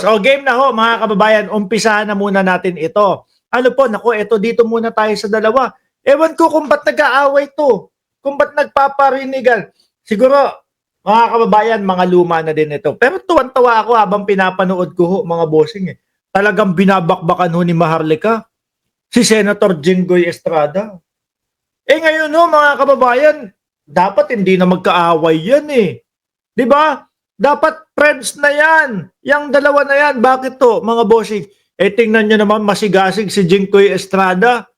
So game na ho mga kababayan, umpisahan na muna natin ito. Ano po, naku, ito dito muna tayo sa dalawa. Ewan ko kung ba't nag-aaway to, kung ba't nagpaparinigan. Siguro, mga kababayan, mga luma na din ito. Pero tuwan-tawa ako habang pinapanood ko ho, mga bossing. Talagang binabakbakan ho ni Maharlika, si Senator Jinggoy Estrada. Ngayon ho, mga kababayan, dapat hindi na magkaaway yan eh. 'Di ba? Dapat friends na yan. Yang dalawa na yan. Bakit to, mga bossing? Tingnan nyo naman, masigasig si Jinggoy Estrada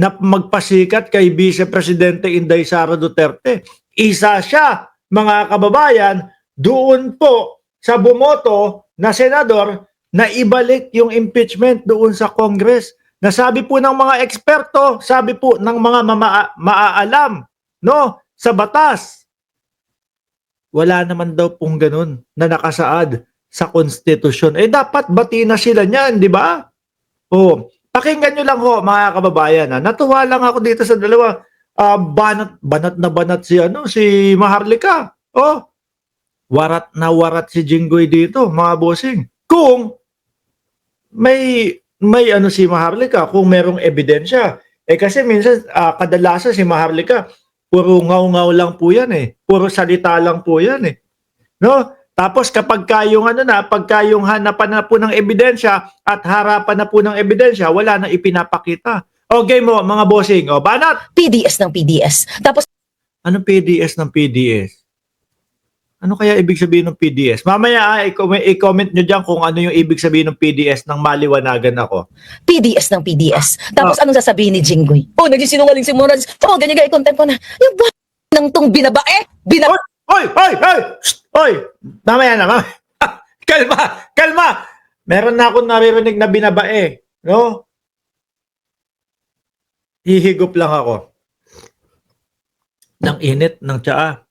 na magpasikat kay Vice Presidente Inday Sara Duterte. Isa siya, mga kababayan, doon po sa bumoto na senador na ibalik yung impeachment doon sa Congress. Nasabi po ng mga eksperto, sabi po ng mga maaalam, no, sa batas. Wala naman daw pong ganun na nakasaad sa konstitusyon. Dapat bati na sila niyan, di ba? Pakinggan nyo lang ho, mga kababayan. Natuwa lang ako dito sa dalawa. Banat na banat si Maharlika. Warat na warat si Jinggoy dito, mga bossing. Kung may si Maharlika, kung merong ebidensya. Kasi minsan kadalasan si Maharlika puro ngaw-ngaw lang po yan eh. Puro salita lang po yan eh. No? Tapos kapag kayong pagka yung hanapan na po ng ebidensya at harapan na po ng ebidensya, wala na ipinapakita. Okay mo, mga bossing. Banat! PDS ng PDS. Tapos, Anong PDS ng PDS? Ano kaya ibig sabihin ng PDS? Mamaya i-comment nyo dyan kung ano yung ibig sabihin ng PDS nang maliwanagan ako. PDS ng PDS. Tapos, anong sasabihin ni Jinggoy? Nagsisinungaling si Morales. Ganyan i-content ko na. Yung ba ng tong binabae? Hoy! Hoy! Mamaya na. Kalma! Meron na akong naririnig na binabae. No? Hihigop lang ako. Ng init, ng tsaa.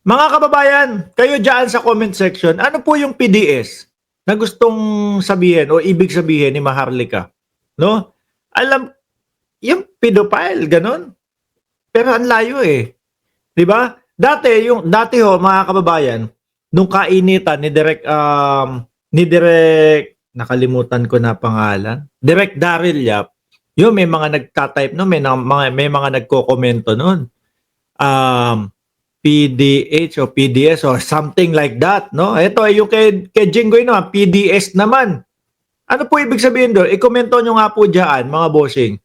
Mga kababayan, kayo dyan sa comment section, ano po yung PDS na gustong sabihin o ibig sabihin ni Maharlika? No? Alam, yung pedophile, ganun. Pero ang layo eh. 'Di ba? Dati ho mga kababayan, nung kainitan ni Direk nakalimutan ko na pangalan. Direk Daryl Yap, yung may mga nagta-type no, may mga nagko-komento noon. PDH o PDS or something like that, no? Ito ay yung kay Jinggoy naman, PDS naman. Ano po ibig sabihin doon? I-komento nyo nga po dyan, mga bossing,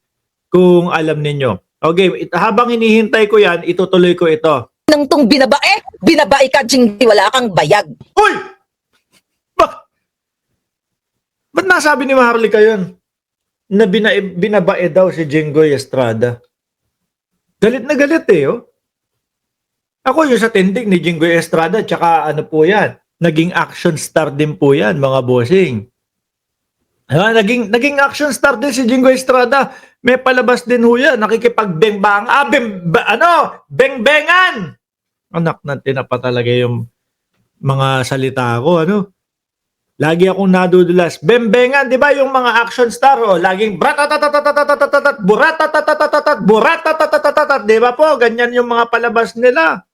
kung alam ninyo. Okay, habang hinihintay ko yan, itutuloy ko ito. Ng tong binabae? Binabae ka, Jinggoy. Wala kang bayag. Uy! Ba't nasabi ni Maharlika yun? Na binabae daw si Jinggoy Estrada. Galit na galit eh, oh. Ako yung sa tindig ni Jinggoy Estrada, tsaka ano po yan, naging action star din po yan, mga bossing. Naging action star din si Jinggoy Estrada. May palabas din ho yan, nakikipag-bengbang, bengbengan! Anak na tinapa talaga yung mga salita ko, ano? Lagi akong nadudulas. Bembengan, di ba yung mga action star, laging bratatatatatatatatatat, buratatatatatatat, di ba po? Ganyan yung mga palabas nila.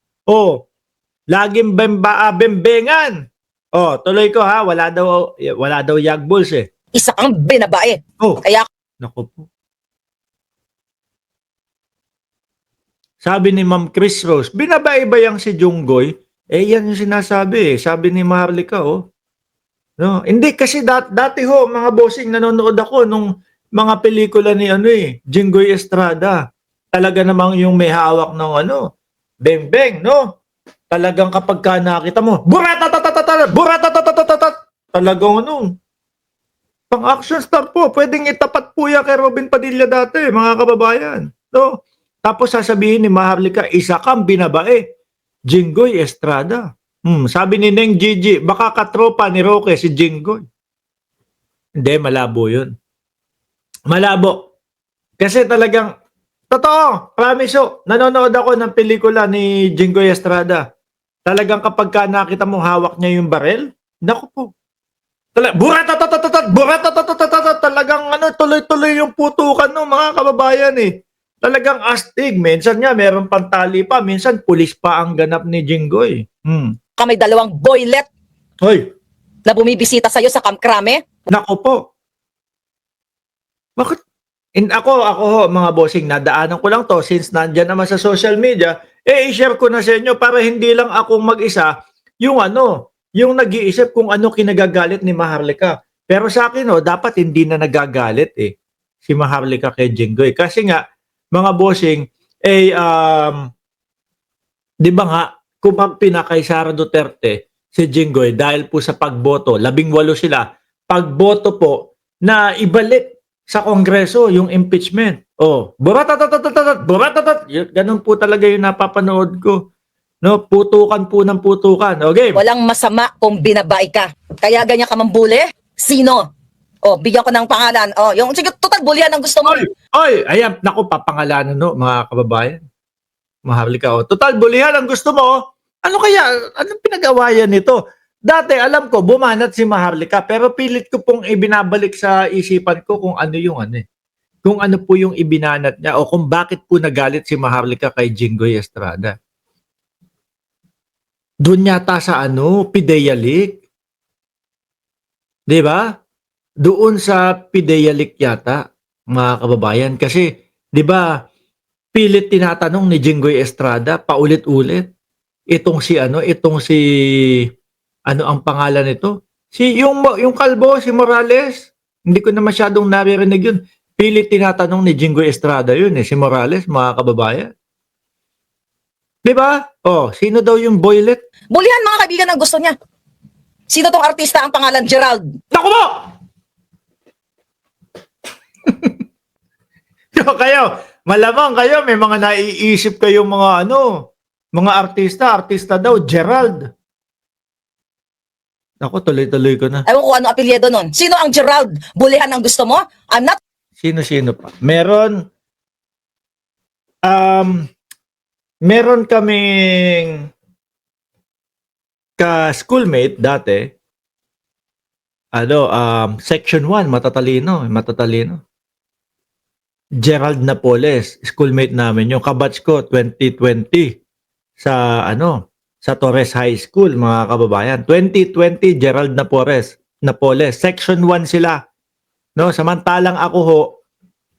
Laging bembengan. Tuloy ko ha, wala daw yagbulls eh. Isa kang binabae. Kaya, Naku po. Sabi ni Ma'am Chris Rose, binabae ba yang si Jinggoy? Yan yung sinasabi eh. Sabi ni Maharlika, No, hindi kasi dati ho, mga bossing, nanonood ako nung mga pelikula ni Jinggoy Estrada. Talaga namang yung may hawak ng beng-beng, no? Talagang kapag ka nakita mo, buratatatatatatat, talagang pang-action star po. Pwedeng itapat po yan kay Robin Padilla dati, mga kababayan. No? Tapos sasabihin ni Maharlika, isa kang binabae, Jinggoy Estrada. Sabi ni Neng Gigi, baka katropa ni Roque si Jinggoy. Hindi, malabo yun. Malabo. Kasi talagang, totoo, promise nanonood ako ng pelikula ni Jinggoy Estrada. Talagang kapag ka nakita mo hawak niya yung barel, naku po. Buratatatatatatat, talagang tuloy-tuloy yung putukan mga kababayan eh. Talagang astig. Minsan nga, meron pantali pa. Minsan, pulis pa ang ganap ni Jinggoy. may dalawang boylet. Hoy, na bumibisita sa'yo sa Camp Crame? Nako po. Bakit? Ako ho, mga bossing, nadaanan ko lang to since nandyan naman sa social media, i-share ko na sa inyo para hindi lang akong mag-isa yung yung nag-iisip kung ano kinagagalit ni Maharlika. Pero sa akin, dapat hindi na nagagalit si Maharlika kay Jinggoy. Kasi nga, mga bossing, di ba nga, kung pinakay Sara Duterte, si Jinggoy, dahil po sa pagboto, 18 sila, pagboto po na ibalik sa Kongreso yung impeachment. Buratatatat, buratatatat. Ganun po talaga yung napapanood ko. No, putukan po ng putukan. Okay. Walang masama kung binabae ka. Kaya ganyan ka mambuli? Sino? Bigyan ko ng pangalan. Yung sige, total bulihan ang gusto mo. Oy, ayan, naku, papangalanan mga kababayan. Maharlika, total bulihan ang gusto mo. Ano kaya? Anong pinag-awayan nito? Dati, alam ko, bumanat si Maharlika, pero pilit ko pong ibinabalik sa isipan ko kung ano yung kung ano po yung ibinanat niya o kung bakit po nagalit si Maharlika kay Jinggoy Estrada. Doon yata sa Pideyalik. 'Di ba? Doon sa Pideyalik yata, mga kababayan. Kasi, 'di ba, pilit tinatanong ni Jinggoy Estrada paulit-ulit itong si ano ang pangalan nito? Yung kalbo, si Morales. Hindi ko na masyadong naririnig yun. Pilit tinatanong ni Jinggoy Estrada yun si Morales, mga kababayan. 'Di ba? Sino daw yung boylet? Bulihan mga kaibigan ang gusto niya. Sino tong artista ang pangalan Gerald? Naku mo! Kayo, malamang kayo, may mga naiisip kayong mga mga artista daw, Gerald. Ako, tuloy-tuloy ko na. Ewan ko ano apelyido nun. Sino ang Gerald? Bulihan ang gusto mo? I'm not. Sino-sino pa? Meron kaming ka-schoolmate dati. Section 1, matatalino. Gerald Napoles, schoolmate namin yung kabatch ko 2020 sa sa Torres High School, mga kababayan. 2020 Gerald Napoles, section 1 sila. No, samantalang ako ho,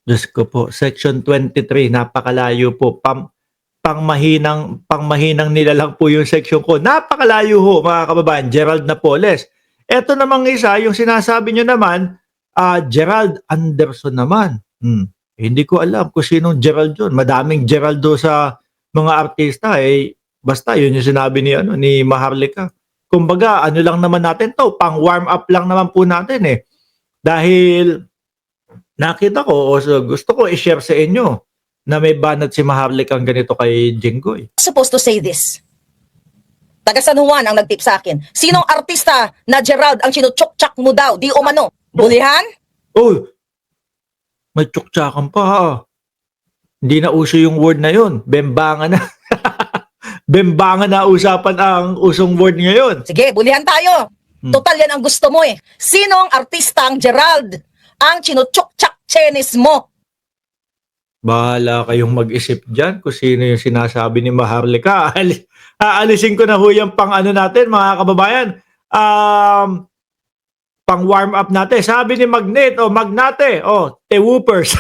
Diyos ko po, section 23, napakalayo po. Pangmahinang nila lang po yung section ko. Napakalayo ho, mga kababayan, Gerald Napoles. Ito namang isa, yung sinasabi nyo naman, Gerald Anderson naman. Hindi ko alam kung sinong Gerald yun. Madaming Geraldo sa mga artista basta yun yung sinabi ni Maharlika. Kumbaga, lang naman natin to, pang warm up lang naman po natin Dahil nakita ko gusto ko i-share sa inyo na may banat si Maharlika ang ganito kay Jinggoy. Supposed to say this. Taga San Juan ang nagtip sa akin. Sinong artista na Gerald ang sinutsok-tsak mo daw? Di umano. Bulihan? May tsuktsakan pa Hindi na uso yung word na yun. Bembangan na. Bembangan na usapan ang usong word ngayon. Sige, bulihan tayo. Total yan ang gusto mo Sinong artista ang Gerald ang sinutsok-tsak chenis mo? Bahala kayong mag-isip dyan kung sino yung sinasabi ni Maharlika. Aalisin ko na ho yung pang natin, mga kababayan. Pang warm up natin. Sabi ni Magnate, Magnate, The Whoopers.